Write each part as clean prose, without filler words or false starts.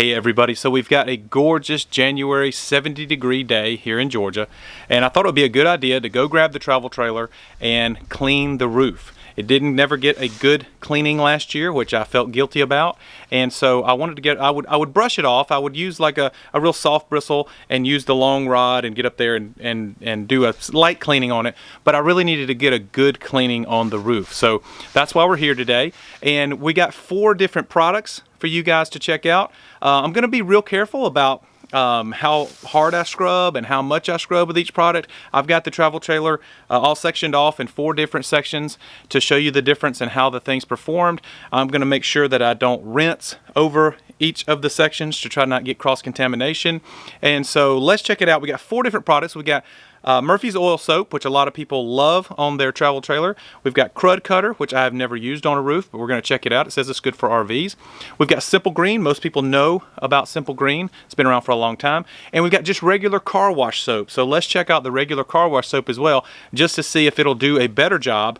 Hey everybody, so we've got a gorgeous January 70-degree day here in Georgia, and I thought it would be a good idea to go grab the travel trailer and clean the roof. It didn't never get a good cleaning last year, which I felt guilty about, and so I wanted to get, I would brush it off. I would use like a real soft bristle and use the long rod and get up there and do a light cleaning on it, but I really needed to get a good cleaning on the roof. So that's why we're here today, and we got 4 different products for you guys to check out. I'm going to be real careful about how hard I scrub and how much I scrub with each product. I've got the travel trailer all sectioned off in 4 different sections to show you the difference and how the thing's performed. I'm going to make sure that I don't rinse over each of the sections to try not get cross-contamination. And so let's check it out. We got 4 different products. We got Murphy's Oil Soap, which a lot of people love on their travel trailer. We've got Rud Kutter, which I have never used on a roof, but we're going to check it out. It says it's good for RVs. We've got Simple Green. Most people know about Simple Green. It's been around for a long time. And we've got just regular car wash soap. So let's check out the regular car wash soap as well, just to see if it'll do a better job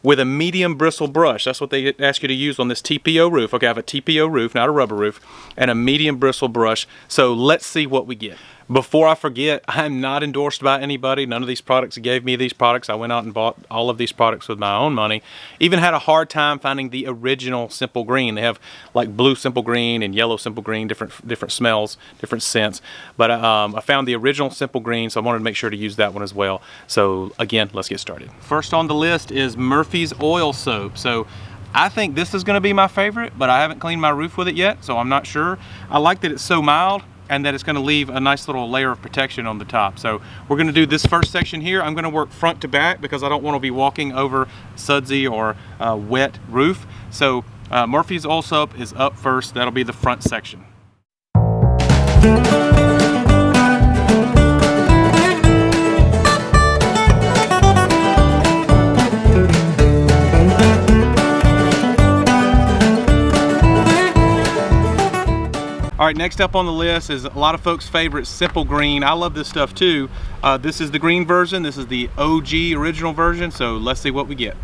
with a medium bristle brush. That's what they ask you to use on this TPO roof. Okay, I have a TPO roof, not a rubber roof, and a medium bristle brush. So let's see what we get. Before I forget, I'm not endorsed by anybody. None of these products gave me these products. I went out and bought all of these products with my own money. Even had a hard time finding the original Simple Green. They have like blue Simple Green and yellow Simple Green, different smells, different scents. But I found the original Simple Green, so I wanted to make sure to use that one as well. So again, let's get started. First on the list is Murphy's Oil Soap. So I think this is going to be my favorite, but I haven't cleaned my roof with it yet, so I'm not sure. I like that it's so mild and that it's going to leave a nice little layer of protection on the top. So we're going to do this first section here. I'm going to work front to back because I don't want to be walking over sudsy or wet roof. So Murphy's Oil Soap is up first. That'll be the front section. All right, next up on the list is a lot of folks' favorite Simple Green. I love this stuff too. This is the green version. This is the OG original version. So let's see what we get.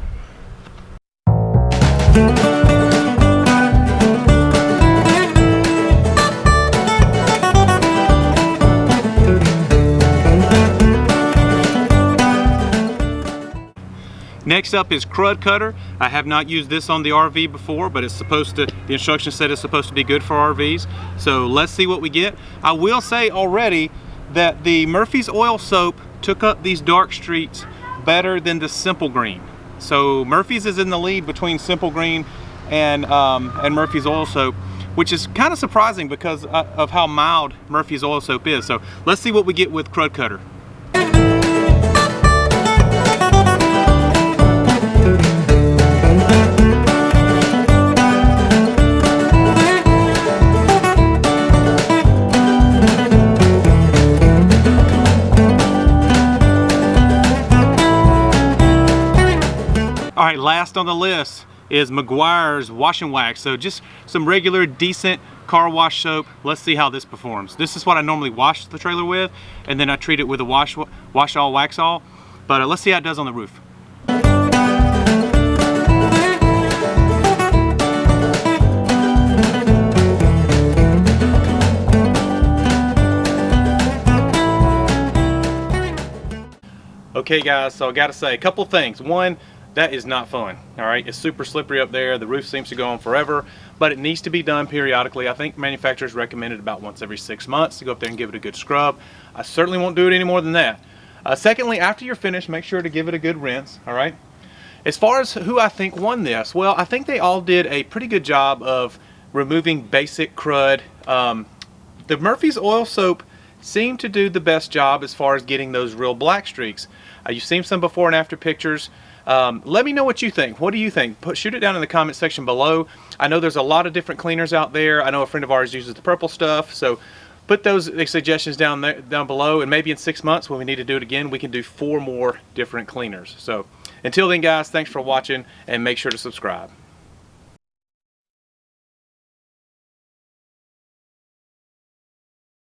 Next up is Rud Kutter. I have not used this on the RV before, but it's supposed to, the instructions said it's supposed to be good for RVs. So let's see what we get. I will say already that the Murphy's Oil Soap took up these dark streaks better than the Simple Green. So Murphy's is in the lead between Simple Green and Murphy's Oil Soap, which is kind of surprising because of how mild Murphy's Oil Soap is. So let's see what we get with Rud Kutter. All right, last on the list is Mcguire's Wash and Wax. So just some regular, decent car wash soap. Let's see how this performs. This is what I normally wash the trailer with, and then I treat it with a wash all, wax all. But let's see how it does on the roof. Okay guys, so I gotta say a couple things. One, that is not fun, all right? It's super slippery up there. The roof seems to go on forever, but it needs to be done periodically. I think manufacturers recommend it about once every 6 months to go up there and give it a good scrub. I certainly won't do it any more than that. Secondly, after you're finished, make sure to give it a good rinse, all right? As far as who I think won this, well, I think they all did a pretty good job of removing basic crud. The Murphy's Oil Soap seemed to do the best job as far as getting those real black streaks. You've seen some before and after pictures. Let me know what you think. What do you think? Shoot it down in the comment section below. I know there's a lot of different cleaners out there. I know a friend of ours uses the purple stuff, so put those suggestions down below, and maybe in 6 months when we need to do it again, we can do 4 more different cleaners. So until then guys, thanks for watching, and make sure to subscribe.